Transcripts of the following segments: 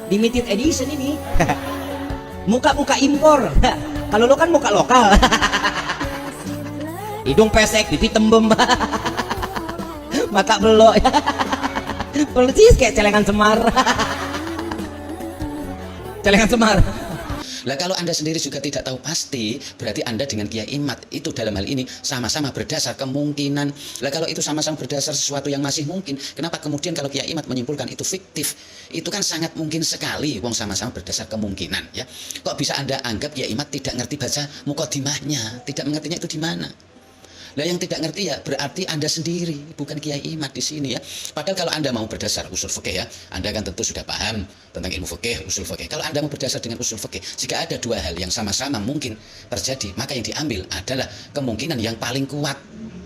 limited edition ini. Muka-muka impor. Kalau lo kan muka lokal. Hidung pesek, pipi tembem. Mata belok. Persis kayak celengan Semar. Celengan Semar. Lah kalau Anda sendiri juga tidak tahu pasti, berarti Anda dengan Kiai Imad itu dalam hal ini sama-sama berdasar kemungkinan. Lah kalau itu sama-sama berdasar sesuatu yang masih mungkin, kenapa kemudian kalau Kiai Imad menyimpulkan itu fiktif? Itu kan sangat mungkin sekali, wong sama-sama berdasar kemungkinan ya. Kok bisa Anda anggap Kiai Imad tidak ngerti baca muqaddimahnya, tidak mengertinya itu di mana? Nah yang tidak ngerti ya berarti Anda sendiri, bukan Kiai Imad di sini ya. Padahal kalau Anda mau berdasar usul fikih ya, Anda kan tentu sudah paham tentang ilmu fikih, usul fikih. Kalau Anda mau berdasar dengan usul fikih, jika ada dua hal yang sama-sama mungkin terjadi, maka yang diambil adalah kemungkinan yang paling kuat.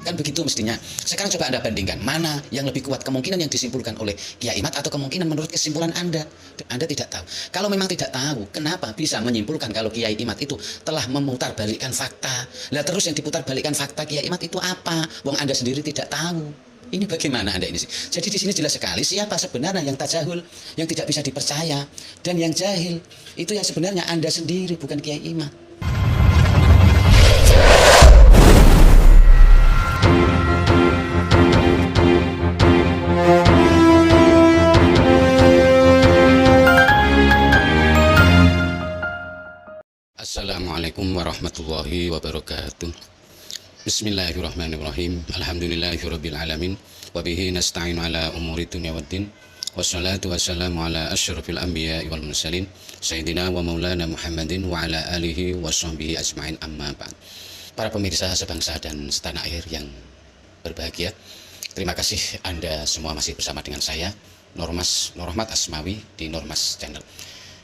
Kan begitu mestinya. Sekarang coba Anda bandingkan, mana yang lebih kuat, kemungkinan yang disimpulkan oleh Kiai Imad atau kemungkinan menurut kesimpulan Anda. Anda tidak tahu. Kalau memang tidak tahu, kenapa bisa menyimpulkan kalau Kiai Imad itu telah memutarbalikkan fakta? Lah terus yang diputarbalikkan fakta Kiai Imad itu apa? Wong Anda sendiri tidak tahu. Ini bagaimana Anda ini sih? Jadi di sini jelas sekali siapa sebenarnya yang tajahul, yang tidak bisa dipercaya, dan yang jahil itu yang sebenarnya Anda sendiri, bukan Kiai Imad. Assalamualaikum warahmatullahi wabarakatuh. Bismillahirrahmanirrahim. Alhamdulillahirabbil alamin wa bihi nasta'inu ala umuri dunya waddin. Wassalatu wassalamu ala asyrafil anbiya'i wal mursalin sayyidina wa maulana Muhammadin wa ala alihi wa sahbihi ajma'in, amma ba'd. Para pemirsa sebangsa dan setanah air yang berbahagia, terima kasih Anda semua masih bersama dengan saya Nurahmat Asmawi di Nurmas Channel.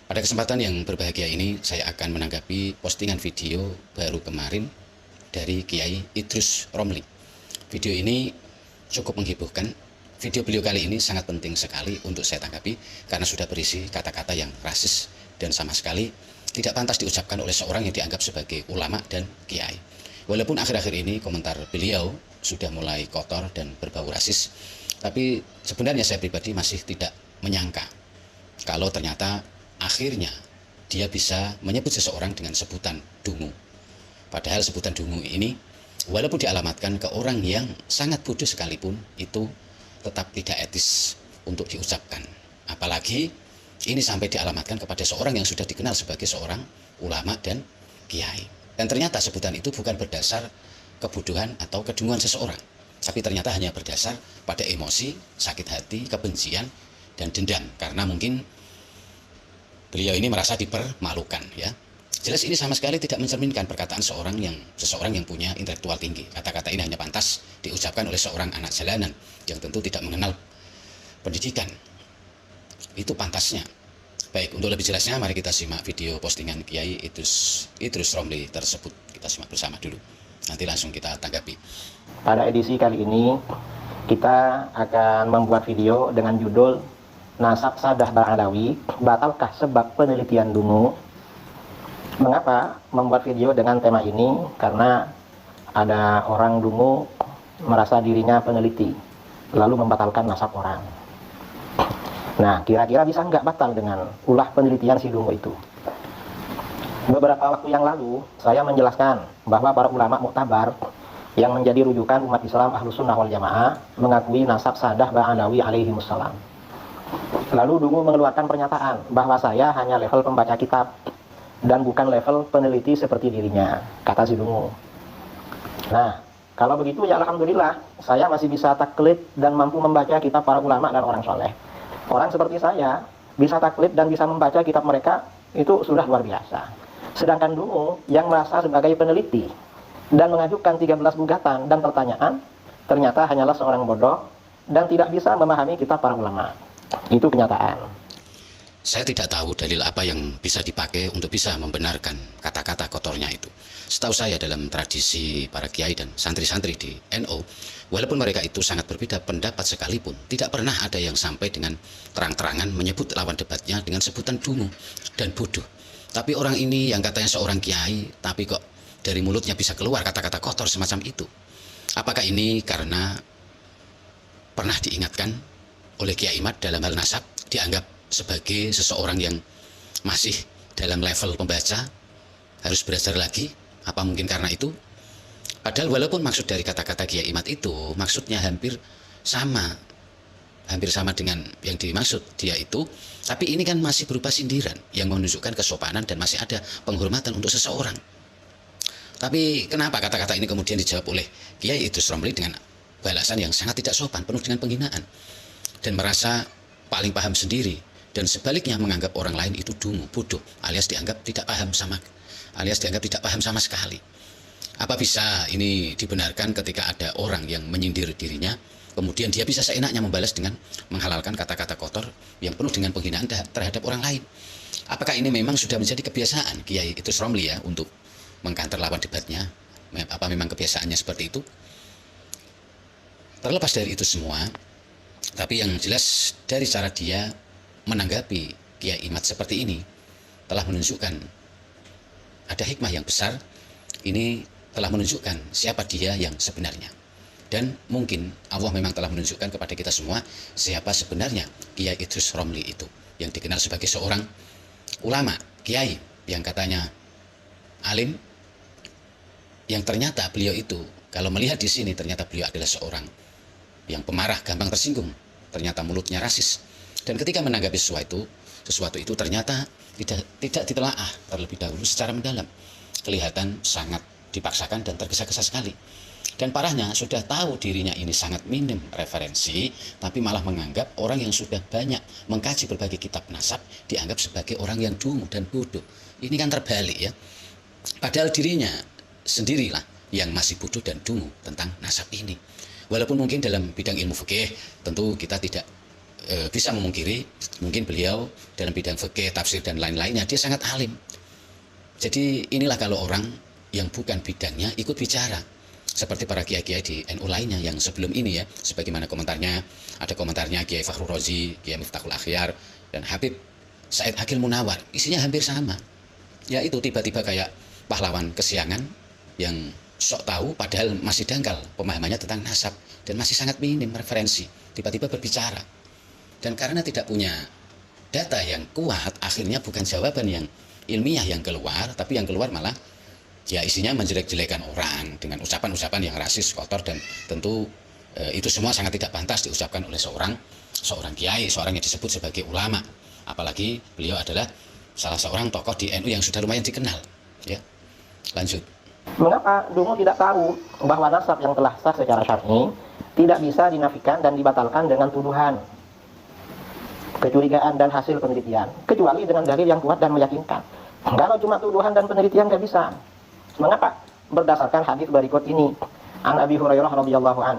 Pada kesempatan yang berbahagia ini, saya akan menanggapi postingan video baru kemarin dari Kiai Idrus Romli. Video ini cukup menghebohkan. Video beliau kali ini sangat penting sekali untuk saya tanggapi karena sudah berisi kata-kata yang rasis dan sama sekali tidak pantas diucapkan oleh seorang yang dianggap sebagai ulama dan kiai. Walaupun akhir-akhir ini komentar beliau sudah mulai kotor dan berbau rasis, tapi sebenarnya saya pribadi masih tidak menyangka kalau ternyata akhirnya dia bisa menyebut seseorang dengan sebutan dungu. Padahal sebutan dungu ini walaupun dialamatkan ke orang yang sangat bodoh sekalipun, itu tetap tidak etis untuk diucapkan. Apalagi ini sampai dialamatkan kepada seorang yang sudah dikenal sebagai seorang ulama dan kiai. Dan ternyata sebutan itu bukan berdasar kebodohan atau kedunguan seseorang, tapi ternyata hanya berdasar pada emosi, sakit hati, kebencian, dan dendam. Karena mungkin beliau ini merasa dipermalukan ya. Jelas ini sama sekali tidak mencerminkan perkataan seseorang yang punya intelektual tinggi. Kata-kata ini hanya pantas diucapkan oleh seorang anak jalanan yang tentu tidak mengenal pendidikan. Itu pantasnya. Baik, untuk lebih jelasnya mari kita simak video postingan Kiai Idrus Romli tersebut. Kita simak bersama dulu. Nanti langsung kita tanggapi. Pada edisi kali ini kita akan membuat video dengan judul Nasab Sadah Ba'alawi, batalkah sebab penelitian dungu? Mengapa membuat video dengan tema ini? Karena ada orang dungu merasa dirinya peneliti, lalu membatalkan nasab orang. Nah, kira-kira bisa nggak batal dengan ulah penelitian si dungu itu? Beberapa waktu yang lalu, saya menjelaskan bahwa para ulama muktabar yang menjadi rujukan umat Islam Ahlus Sunnah wal Jamaah mengakui nasab Sadah Ba'alawi alaihimussalam. Lalu dungu mengeluarkan pernyataan bahwa saya hanya level pembaca kitab dan bukan level peneliti seperti dirinya, kata si dungu. Nah, kalau begitu ya alhamdulillah, saya masih bisa taklid dan mampu membaca kitab para ulama dan orang soleh. Orang seperti saya bisa taklid dan bisa membaca kitab mereka, itu sudah luar biasa. Sedangkan dungu yang merasa sebagai peneliti dan mengajukan 13 gugatan dan pertanyaan, ternyata hanyalah seorang bodoh dan tidak bisa memahami kitab para ulama. Itu kenyataan. Saya tidak tahu dalil apa yang bisa dipakai untuk bisa membenarkan kata-kata kotornya itu. Setahu saya dalam tradisi para kiai dan santri-santri di NU, walaupun mereka itu sangat berbeda pendapat sekalipun, tidak pernah ada yang sampai dengan terang-terangan menyebut lawan debatnya dengan sebutan dungu dan bodoh. Tapi orang ini yang katanya seorang kiai, tapi kok dari mulutnya bisa keluar kata-kata kotor semacam itu. Apakah ini karena pernah diingatkan oleh Kiai Imad dalam hal nasab, dianggap sebagai seseorang yang masih dalam level pembaca, harus belajar lagi. Apa mungkin karena itu? Padahal walaupun maksud dari kata-kata Kiai Imad itu maksudnya hampir sama dengan yang dimaksud dia itu, tapi ini kan masih berupa sindiran yang menunjukkan kesopanan dan masih ada penghormatan untuk seseorang. Tapi kenapa kata-kata ini kemudian dijawab oleh Kiai Idrus Romli dengan balasan yang sangat tidak sopan, penuh dengan penghinaan, dan merasa paling paham sendiri, dan sebaliknya menganggap orang lain itu dungu, bodoh, alias dianggap tidak paham sama sekali. Apa bisa ini dibenarkan ketika ada orang yang menyindir dirinya, kemudian dia bisa seenaknya membalas dengan menghalalkan kata-kata kotor yang penuh dengan penghinaan terhadap orang lain? Apakah ini memang sudah menjadi kebiasaan Kiai Idrus Romli ya untuk mengkanter lawan debatnya? Apa memang kebiasaannya seperti itu? Terlepas dari itu semua, tapi yang jelas dari cara dia menanggapi Kiai Imad seperti ini telah menunjukkan ada hikmah yang besar. Ini telah menunjukkan siapa dia yang sebenarnya. Dan mungkin Allah memang telah menunjukkan kepada kita semua siapa sebenarnya Kiai Idrus Romli itu, yang dikenal sebagai seorang ulama, kiai yang katanya alim, yang ternyata beliau itu, kalau melihat di sini, ternyata beliau adalah seorang yang pemarah, gampang tersinggung, ternyata mulutnya rasis. Dan ketika menanggapi sesuatu itu ternyata tidak ditelaah terlebih dahulu secara mendalam. Kelihatan sangat dipaksakan dan tergesa-gesa sekali. Dan parahnya, sudah tahu dirinya ini sangat minim referensi, tapi malah menganggap orang yang sudah banyak mengkaji berbagai kitab nasab dianggap sebagai orang yang dungu dan bodoh. Ini kan terbalik ya. Padahal dirinya sendirilah yang masih bodoh dan dungu tentang nasab ini. Walaupun mungkin dalam bidang ilmu fikih tentu kita tidak bisa memungkiri, mungkin beliau dalam bidang fikih, tafsir dan lain-lainnya dia sangat alim. Jadi inilah kalau orang yang bukan bidangnya ikut bicara, seperti para kiai-kiai di NU lainnya yang sebelum ini ya, sebagaimana ada komentarnya Kiai Fakhrul Razi, Kiai Miftahul Akhyar, dan Habib Said Akil Munawar, isinya hampir sama. Ya itu tiba-tiba kayak pahlawan kesiangan yang sok tahu padahal masih dangkal pemahamannya tentang nasab dan masih sangat minim referensi, tiba-tiba berbicara. Dan karena tidak punya data yang kuat, akhirnya bukan jawaban yang ilmiah yang keluar, tapi yang keluar malah ya isinya menjelek-jelekan orang dengan ucapan-ucapan yang rasis, kotor, dan tentu itu semua sangat tidak pantas diucapkan oleh seorang kiai, seorang yang disebut sebagai ulama. Apalagi beliau adalah salah seorang tokoh di NU yang sudah lumayan dikenal. Ya, lanjut. Mengapa dungu tidak tahu bahwa nasab yang telah sah secara syar'i tidak bisa dinafikan dan dibatalkan dengan tuduhan, kecurigaan, dan hasil penelitian, kecuali dengan dalil yang kuat dan meyakinkan? Kalau cuma tuduhan dan penelitian nggak bisa. Mengapa? Berdasarkan hadis berikut ini, An Abi Hurairah radhiyallahu an.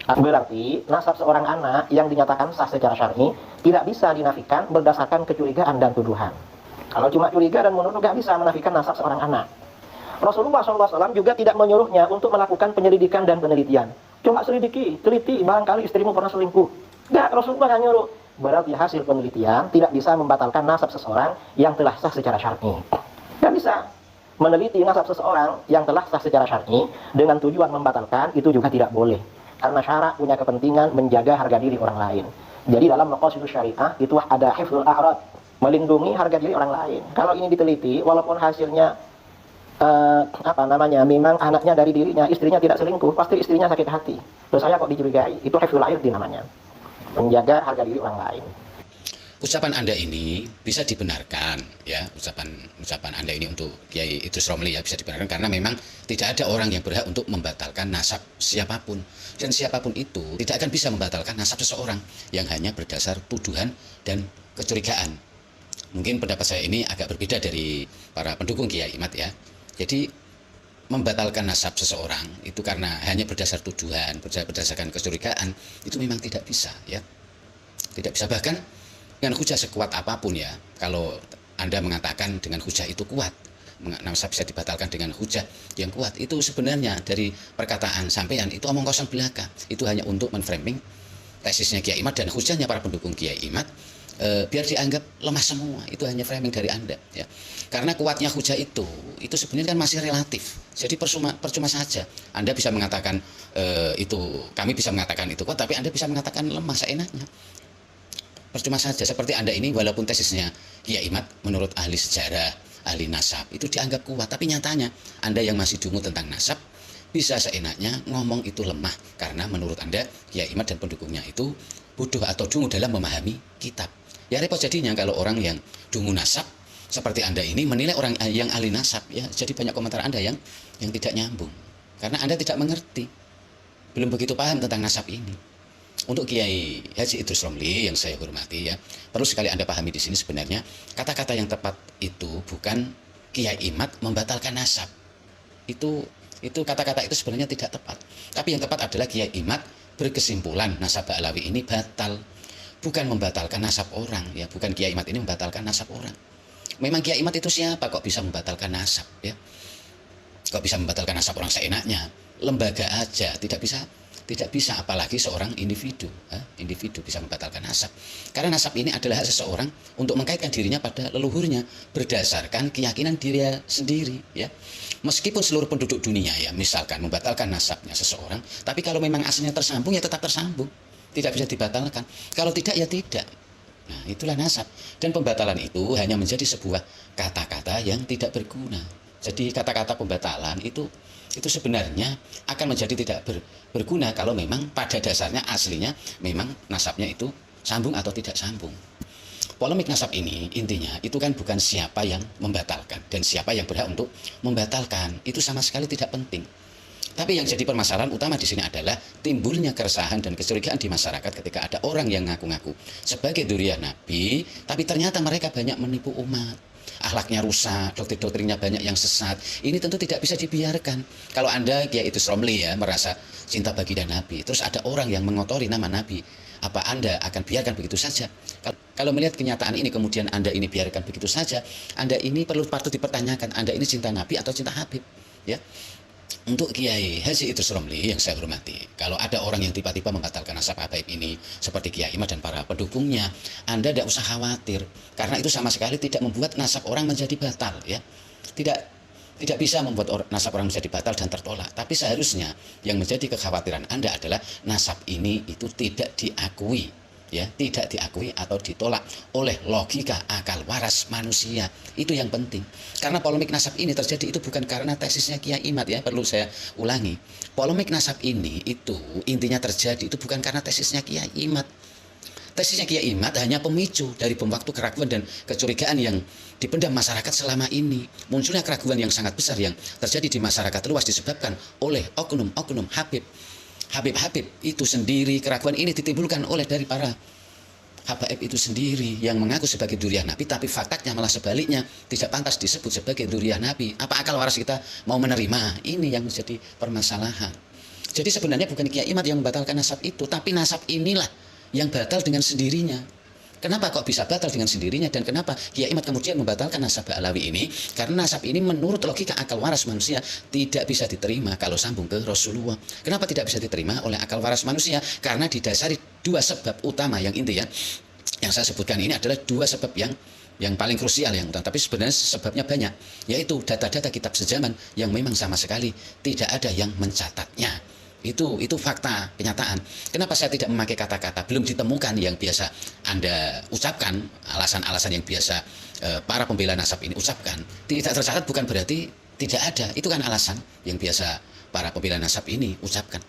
Berarti nasab seorang anak yang dinyatakan sah secara syar'i tidak bisa dinafikan berdasarkan kecurigaan dan tuduhan. Kalau cuma curiga dan menuduh nggak bisa menafikan nasab seorang anak. Rasulullah SAW juga tidak menyuruhnya untuk melakukan penyelidikan dan penelitian. Coba teliti, barangkali istrimu pernah selingkuh. Nggak, Rasulullah nggak nyuruh. Berarti hasil penelitian tidak bisa membatalkan nasab seseorang yang telah sah secara syar'i. Nggak bisa. Meneliti nasab seseorang yang telah sah secara syar'i dengan tujuan membatalkan itu juga tidak boleh, karena syarak punya kepentingan menjaga harga diri orang lain. Jadi dalam maqasidus syariah itu ada hifdzul a'rad, melindungi harga diri orang lain. Kalau ini diteliti, walaupun hasilnya memang anaknya dari dirinya, istrinya tidak selingkuh, pasti istrinya sakit hati. Terus saya kok dicurigai? Itu hifdzul a'rad namanya, menjaga harga diri orang lain. Ucapan Anda ini bisa dibenarkan ya, ucapan Anda ini untuk Kiai Idrus Romli ya bisa dibenarkan karena memang tidak ada orang yang berhak untuk membatalkan nasab siapapun, dan siapapun itu tidak akan bisa membatalkan nasab seseorang yang hanya berdasar tuduhan dan kecurigaan. Mungkin pendapat saya ini agak berbeda dari para pendukung Kiai Imad ya. Jadi membatalkan nasab seseorang itu karena hanya berdasar tuduhan, berdasarkan kecurigaan, itu memang tidak bisa ya. Tidak bisa, bahkan dengan hujah sekuat apapun ya, kalau Anda mengatakan dengan hujah itu kuat, nasab bisa dibatalkan dengan hujah yang kuat, itu sebenarnya dari perkataan sampean itu omong kosong belaka. Itu hanya untuk menframing tesisnya Kiai Imad dan hujahnya para pendukung Kiai Imad, biar dianggap lemah semua. Itu hanya framing dari Anda ya. Karena kuatnya hujah itu sebenarnya kan masih relatif. Jadi percuma saja Anda bisa mengatakan kami bisa mengatakan itu kuat, tapi Anda bisa mengatakan lemah seenaknya. Percuma saja. Seperti Anda ini, walaupun tesisnya Kiai Imad menurut ahli sejarah, ahli nasab itu dianggap kuat, tapi nyatanya Anda yang masih dungu tentang nasab bisa seenaknya ngomong itu lemah karena menurut Anda Kiai Imad dan pendukungnya itu bodoh atau dungu dalam memahami kitab. Ya repot jadinya kalau orang yang dungu nasab seperti Anda ini menilai orang yang ahli nasab, ya jadi banyak komentar Anda yang tidak nyambung karena Anda tidak mengerti, belum begitu paham tentang nasab ini. Untuk Kiai Haji Idrus Romli yang saya hormati, ya perlu sekali Anda pahami di sini sebenarnya kata-kata yang tepat itu bukan Kiai Imad membatalkan nasab. Itu kata-kata itu sebenarnya tidak tepat. Tapi yang tepat adalah Kiai Imad berkesimpulan nasab Ba'alawi ini batal, bukan membatalkan nasab orang, ya bukan Kiai Imad ini membatalkan nasab orang. Memang Kiai Imad itu siapa kok bisa membatalkan nasab, ya? Kok bisa membatalkan nasab orang seenaknya? Lembaga aja tidak bisa apalagi seorang individu. Individu bisa membatalkan nasab. Karena nasab ini adalah hak seseorang untuk mengkaitkan dirinya pada leluhurnya berdasarkan keyakinan dirinya sendiri, ya. Meskipun seluruh penduduk dunia, ya misalkan membatalkan nasabnya seseorang, tapi kalau memang aslinya tersambung, ya tetap tersambung, tidak bisa dibatalkan. Kalau tidak, ya tidak. Nah, itulah nasab. Dan pembatalan itu hanya menjadi sebuah kata-kata yang tidak berguna. Jadi kata-kata pembatalan itu sebenarnya akan menjadi tidak berguna kalau memang pada dasarnya aslinya memang nasabnya itu sambung atau tidak sambung. Polemik nasab ini intinya itu kan bukan siapa yang membatalkan dan siapa yang berhak untuk membatalkan, itu sama sekali tidak penting. Tapi yang jadi permasalahan utama di sini adalah timbulnya keresahan dan kecurigaan di masyarakat ketika ada orang yang ngaku-ngaku sebagai dzurriyyah Nabi, tapi ternyata mereka banyak menipu umat. Akhlaknya rusak, doktrin-doktrinnya banyak yang sesat. Ini tentu tidak bisa dibiarkan. Kalau Anda Kiai Idrus Romli, ya merasa cinta baginda Nabi, terus ada orang yang mengotori nama Nabi, apa Anda akan biarkan begitu saja? Kalau melihat kenyataan ini kemudian Anda ini biarkan begitu saja, Anda ini patut dipertanyakan, Anda ini cinta Nabi atau cinta Habib, ya. Untuk Kiai Haji Idrus Romli yang saya hormati, kalau ada orang yang tiba-tiba membatalkan nasab Habib ini seperti Kiai Imad dan para pendukungnya, Anda tidak usah khawatir karena itu sama sekali tidak membuat nasab orang menjadi batal, ya. Tidak bisa membuat nasab orang menjadi batal dan tertolak. Tapi seharusnya yang menjadi kekhawatiran Anda adalah nasab ini itu tidak diakui, ya, tidak diakui atau ditolak oleh logika akal waras manusia. Itu yang penting. Karena polemik nasab ini terjadi itu bukan karena tesisnya Kiai Imad, ya, perlu saya ulangi. Polemik nasab ini itu intinya terjadi itu bukan karena tesisnya Kiai Imad. Tesisnya Kiai Imad hanya pemicu dari bom waktu keraguan dan kecurigaan yang dipendam masyarakat selama ini. Munculnya keraguan yang sangat besar yang terjadi di masyarakat luas disebabkan oleh oknum-oknum Habib itu sendiri. Keraguan ini ditimbulkan oleh dari para habaib itu sendiri yang mengaku sebagai dzurriyyah Nabi, tapi faktanya malah sebaliknya, tidak pantas disebut sebagai dzurriyyah Nabi. Apa akal waras kita mau menerima? Ini yang menjadi permasalahan. Jadi sebenarnya bukan Kiai Imad yang membatalkan nasab itu, tapi nasab inilah yang batal dengan sendirinya. Kenapa kok bisa batal dengan sendirinya dan kenapa Kiai Imad kemudian membatalkan nasab Ba'alawi ini? Karena nasab ini menurut logika akal waras manusia tidak bisa diterima kalau sambung ke Rasulullah. Kenapa tidak bisa diterima oleh akal waras manusia? Karena didasari dua sebab utama yang inti, ya. Yang saya sebutkan ini adalah dua sebab yang paling krusial yang utama, tapi sebenarnya sebabnya banyak, yaitu data-data kitab sejaman yang memang sama sekali tidak ada yang mencatatnya. Itu fakta, kenyataan. Kenapa saya tidak memakai kata-kata belum ditemukan yang biasa Anda ucapkan, alasan-alasan yang biasa para pembela nasab ini ucapkan. Tidak tercatat bukan berarti tidak ada. Itu kan alasan yang biasa para pembela nasab ini ucapkan.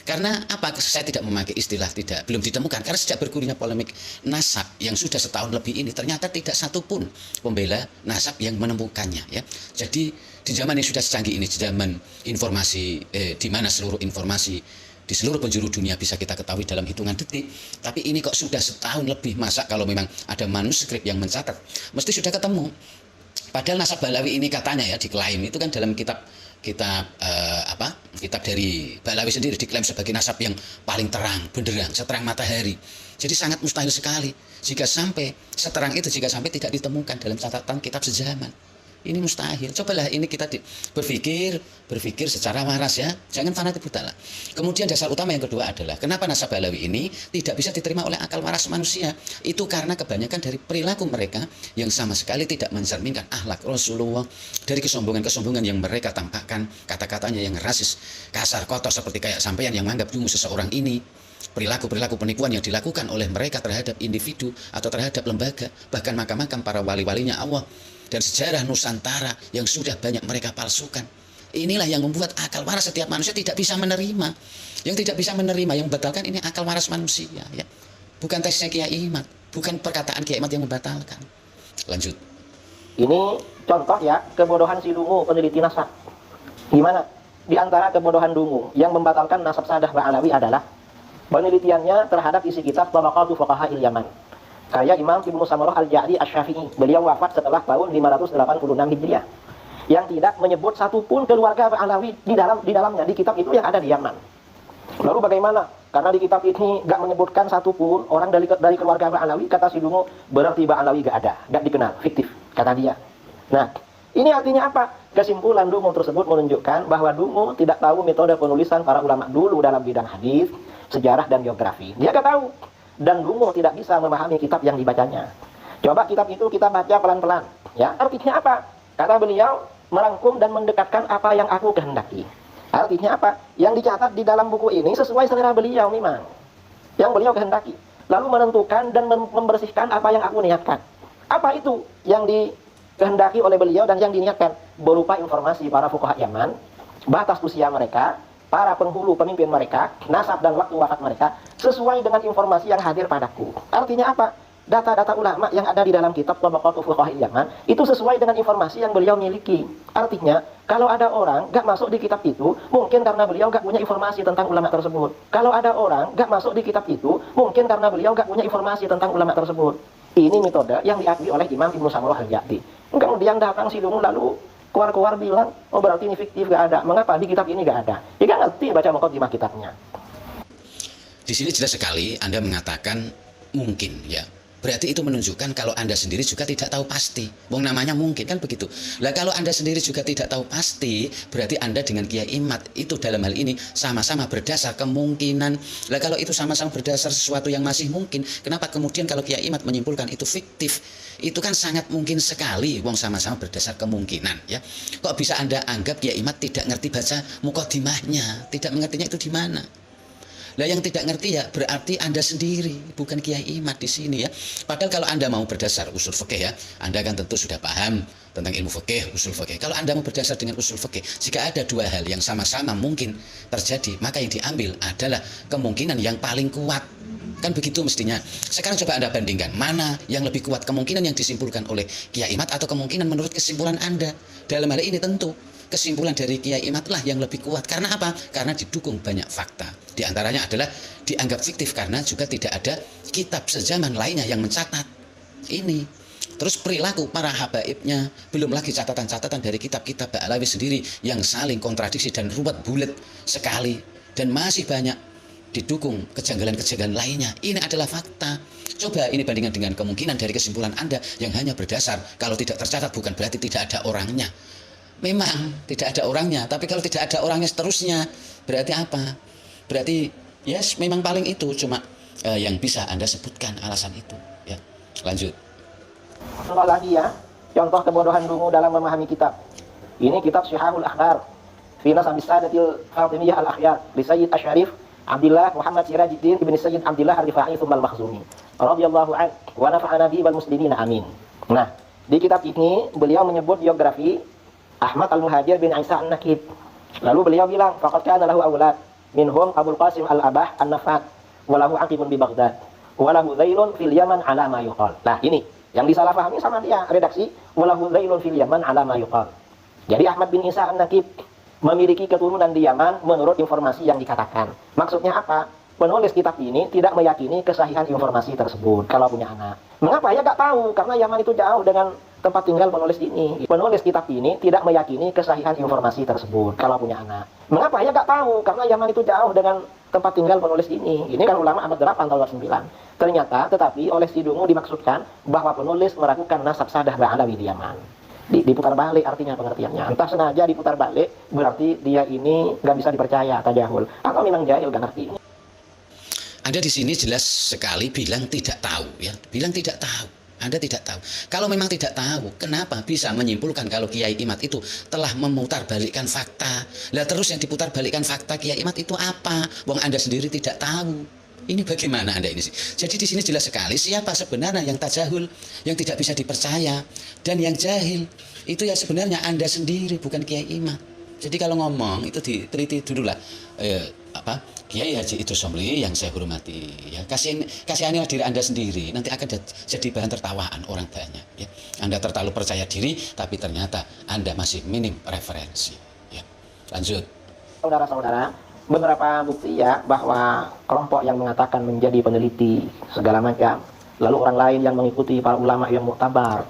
Karena apa? Saya tidak memakai istilah belum ditemukan. Karena sejak bergulirnya polemik nasab yang sudah setahun lebih ini, ternyata tidak satupun pembela nasab yang menemukannya, ya. Jadi di zaman yang sudah secanggih ini, di zaman informasi, di mana seluruh informasi di seluruh penjuru dunia bisa kita ketahui dalam hitungan detik, tapi ini kok sudah setahun lebih. Masa kalau memang ada manuskrip yang mencatat, mesti sudah ketemu. Padahal nasab Ba'alawi ini katanya, ya, diklaim itu kan dalam kitab dari Ba'alawi sendiri diklaim sebagai nasab yang paling terang, benderang, seterang matahari. Jadi sangat mustahil sekali jika sampai seterang itu tidak ditemukan dalam catatan kitab sejaman. Ini mustahil. Cobalah ini kita berpikir secara waras, ya. Jangan fanatik buta lah. Kemudian dasar utama yang kedua adalah kenapa nasab Ba'alawi ini tidak bisa diterima oleh akal waras manusia. Itu karena kebanyakan dari perilaku mereka yang sama sekali tidak mencerminkan akhlak Rasulullah, dari kesombongan-kesombongan yang mereka tampakkan, kata-katanya yang rasis, kasar, kotor seperti kayak sampeyan yang menganggap dungu seseorang ini. perilaku-perilaku penipuan yang dilakukan oleh mereka terhadap individu atau terhadap lembaga, bahkan makam-makam para wali-walinya Allah, dan sejarah Nusantara yang sudah banyak mereka palsukan. Inilah yang membuat akal waras setiap manusia tidak bisa menerima. Yang tidak bisa menerima, yang membatalkan ini akal waras manusia, ya. Bukan tesnya Kiai Imad, bukan perkataan Kiai Imad yang membatalkan. Lanjut. Ini contoh ya, kebodohan si Dungu peneliti nasab. Gimana? Di antara kebodohan Dungu yang membatalkan nasab Sadah Ba'alawi adalah penelitiannya terhadap isi kitab Tabaqatu Fuqaha Yaman, karya Imam Ibnu Samarah Al-Ja'di Asy-Syafi'i. Beliau wafat setelah tahun 586 Hijriah, yang tidak menyebut satupun keluarga Ba'alawi di dalamnya, di kitab itu yang ada di Yaman. Lalu bagaimana? Karena di kitab ini gak menyebutkan satupun orang dari keluarga Ba'alawi, kata si Dungu, berarti Ba'alawi gak ada, gak dikenal, fiktif, kata dia. Nah, ini artinya apa? Kesimpulan Dungu tersebut menunjukkan bahwa Dungu tidak tahu metode penulisan para ulama dulu dalam bidang hadis, sejarah, dan geografi. Dia gak tahu. Dan Dungu tidak bisa memahami kitab yang dibacanya. Coba kitab itu kita baca pelan-pelan. Ya, artinya apa? Kata beliau, merangkum dan mendekatkan apa yang aku kehendaki. Artinya apa? Yang dicatat di dalam buku ini sesuai selera beliau memang, yang beliau kehendaki. Lalu menentukan dan membersihkan apa yang aku niatkan. Apa itu yang dikehendaki oleh beliau dan yang diniatkan? Berupa informasi para fuqaha Yaman, batas usia mereka, para penghulu pemimpin mereka, nasab dan waktu wafat mereka, sesuai dengan informasi yang hadir padaku. Artinya apa? Data-data ulama yang ada di dalam kitab Tabaqatu Fuqaha Yaman itu sesuai dengan informasi yang beliau miliki. Artinya, kalau ada orang gak masuk di kitab itu, mungkin karena beliau gak punya informasi tentang ulama tersebut. Kalau ada orang gak masuk di kitab itu, mungkin karena beliau gak punya informasi tentang ulama tersebut. Ini metode yang diakui oleh Imam Ibnu Samarah Al-Ja'di. Kemudian datang si Dungu lalu keluar-keluar bilang, oh berarti ini fiktif, gak ada. Mengapa di kitab ini gak ada? Ya gak ngerti baca muqaddimah kitabnya. Di sini jelas sekali Anda mengatakan mungkin, ya. Berarti itu menunjukkan kalau Anda sendiri juga tidak tahu pasti. Wong namanya mungkin, kan begitu. Lah kalau Anda sendiri juga tidak tahu pasti, berarti Anda dengan Kiai Imad itu dalam hal ini sama-sama berdasar kemungkinan. Lah kalau itu sama-sama berdasar sesuatu yang masih mungkin, kenapa kemudian kalau Kiai Imad menyimpulkan itu fiktif? Itu kan sangat mungkin sekali. Wong sama-sama berdasar kemungkinan, ya. Kok bisa Anda anggap Kiai Imad tidak ngerti baca muqaddimahnya, tidak mengertinya itu di mana? Lah yang tidak ngerti ya berarti Anda sendiri, bukan Kiai Imad di sini, ya. Padahal kalau Anda mau berdasar usul fikih, ya, Anda kan tentu sudah paham tentang ilmu fikih, usul fikih. Kalau Anda mau berdasar dengan usul fikih, jika ada dua hal yang sama-sama mungkin terjadi, maka yang diambil adalah kemungkinan yang paling kuat. Kan begitu mestinya. Sekarang coba Anda bandingkan, mana yang lebih kuat, kemungkinan yang disimpulkan oleh Kiai Imad atau kemungkinan menurut kesimpulan Anda. Dalam hal ini tentu kesimpulan dari Kiai Imad lah yang lebih kuat. Karena apa? Karena didukung banyak fakta. Di antaranya adalah dianggap fiktif karena juga tidak ada kitab sejaman lainnya yang mencatat ini. Terus perilaku para habaibnya, belum lagi catatan-catatan dari kitab-kitab Ba'alawi sendiri yang saling kontradiksi dan ruwet bulat sekali. Dan masih banyak didukung kejanggalan-kejanggalan lainnya. Ini adalah fakta. Coba ini bandingkan dengan kemungkinan dari kesimpulan Anda yang hanya berdasar kalau tidak tercatat bukan berarti tidak ada orangnya. Memang tidak ada orangnya, tapi kalau tidak ada orangnya seterusnya berarti apa? Berarti yes, memang paling itu cuma yang bisa Anda sebutkan alasan itu, ya. Lanjut. Contoh lagi ya, contoh kebodohan Dungu dalam memahami kitab. Ini kitab Syihahul Akhbar fi Nasabis Sadatil Fatimiyah Al-Akhyar li Sayyid Asy-Syarif Abdullah Muhammad Sirajuddin ibn Sayyid Abdullah Ar-Rifai tsumma Al-Makhzumi radhiyallahu anhu wa nafa'ana bihi wal muslimin amin. Nah, di kitab ini beliau menyebut biografi Ahmad Al-Muhajir bin Isa An-Nakib. Lalu beliau bilang, faqad kana lahu awlad minhum Abul Qasim Al-Abah An-Nafat wa lahu aqibun bi Baghdad wa lahu dhailun fil Yaman ala ma yuqal. Nah, ini yang disalahpahami sama dia redaksi wa lahu dhailun fil Yaman ala ma yuqal. Jadi Ahmad bin Isa An-Nakib memiliki keturunan di Yaman menurut informasi yang dikatakan. Maksudnya apa? Penulis kitab ini tidak meyakini kesahihan informasi tersebut kalau punya anak. Mengapa? Ya gak tahu, karena Yaman itu jauh dengan tempat tinggal penulis ini. Penulis kitab ini tidak meyakini kesahihan informasi tersebut kalau punya anak. Mengapa? Ya gak tahu, karena Yaman itu jauh dengan tempat tinggal penulis ini. Ini kan ulama abad 8 tahun 9. Ternyata, tetapi oleh si Dungu dimaksudkan bahwa penulis meragukan nasab Sadah Ba'alawi di Yaman. Diputar balik artinya pengertiannya. Entah sengaja diputar balik, berarti dia ini gak bisa dipercaya, tajahul. Atau memang jahil, gak ngerti. Anda di sini jelas sekali bilang tidak tahu, ya. Bilang tidak tahu. Anda tidak tahu. Kalau memang tidak tahu, kenapa bisa menyimpulkan kalau Kiai Imad itu telah memutarbalikkan fakta? Lah terus yang diputarbalikkan fakta Kiai Imad itu apa? Wong Anda sendiri tidak tahu. Ini bagaimana Anda ini sih? Jadi di sini jelas sekali siapa sebenarnya yang tajahul, yang tidak bisa dipercaya, dan yang jahil. Itu ya sebenarnya Anda sendiri, bukan Kiai Imad. Jadi kalau ngomong itu diteliti dulu lah. Kiai Haji Idrus Somli yang saya hormati, ya kasihanilah diri Anda sendiri, nanti akan jadi bahan tertawaan orang banyak. Ya. Anda terlalu percaya diri, tapi ternyata Anda masih minim referensi. Ya. Lanjut. Saudara-saudara, beberapa bukti ya bahwa kelompok yang mengatakan menjadi peneliti segala macam, lalu orang lain yang mengikuti para ulama yang muktabar,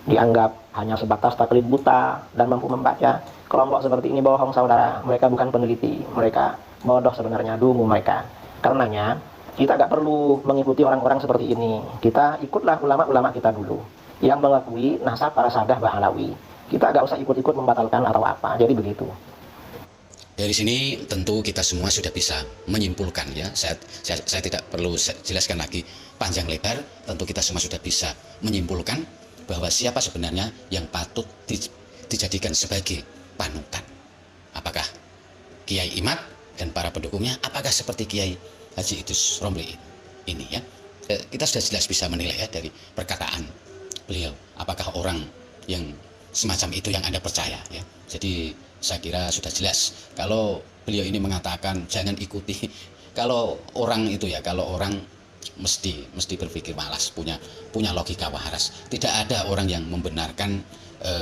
dianggap hanya sebatas taklid buta dan mampu membaca. Kelompok seperti ini bohong saudara, mereka bukan peneliti, mereka bodoh sebenarnya, dungu mereka. Karenanya kita gak perlu mengikuti orang-orang seperti ini. Kita ikutlah ulama-ulama kita dulu yang mengakui nasab para sadah Ba'alawi. Kita gak usah ikut-ikut membatalkan atau apa. Jadi begitu. Dari sini tentu kita semua sudah bisa menyimpulkan ya. Saya tidak perlu jelaskan lagi panjang lebar. Tentu kita semua sudah bisa menyimpulkan bahwa siapa sebenarnya yang patut dijadikan sebagai panutan. Apakah Kiai Imad dan para pendukungnya? Apakah seperti Kiai Haji Idrus Romli ini ya? Kita sudah jelas bisa menilai ya dari perkataan beliau. Apakah orang yang semacam itu yang Anda percaya ya? Jadi saya kira sudah jelas kalau beliau ini mengatakan jangan ikuti. Kalau orang itu ya, kalau orang mesti berpikir malas, punya logika waras. Tidak ada orang yang membenarkan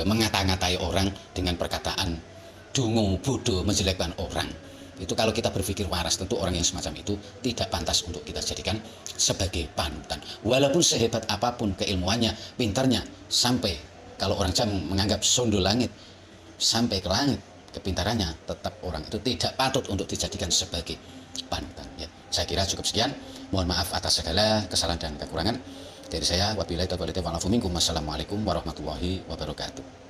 mengata-ngatai orang dengan perkataan dungu, bodoh, menjelekkan orang. Itu kalau kita berpikir waras, tentu orang yang semacam itu tidak pantas untuk kita jadikan sebagai panutan. Walaupun sehebat apapun keilmuannya, pintarnya, sampai kalau orang Jawa menganggap sondol langit sampai ke langit kepintarannya, tetap orang itu tidak patut untuk dijadikan sebagai panutan ya. Saya kira cukup sekian. Mohon maaf atas segala kesalahan dan kekurangan dari saya. Wabillahi taufiq wal hidayah. Wassalamualaikum warahmatullahi wabarakatuh.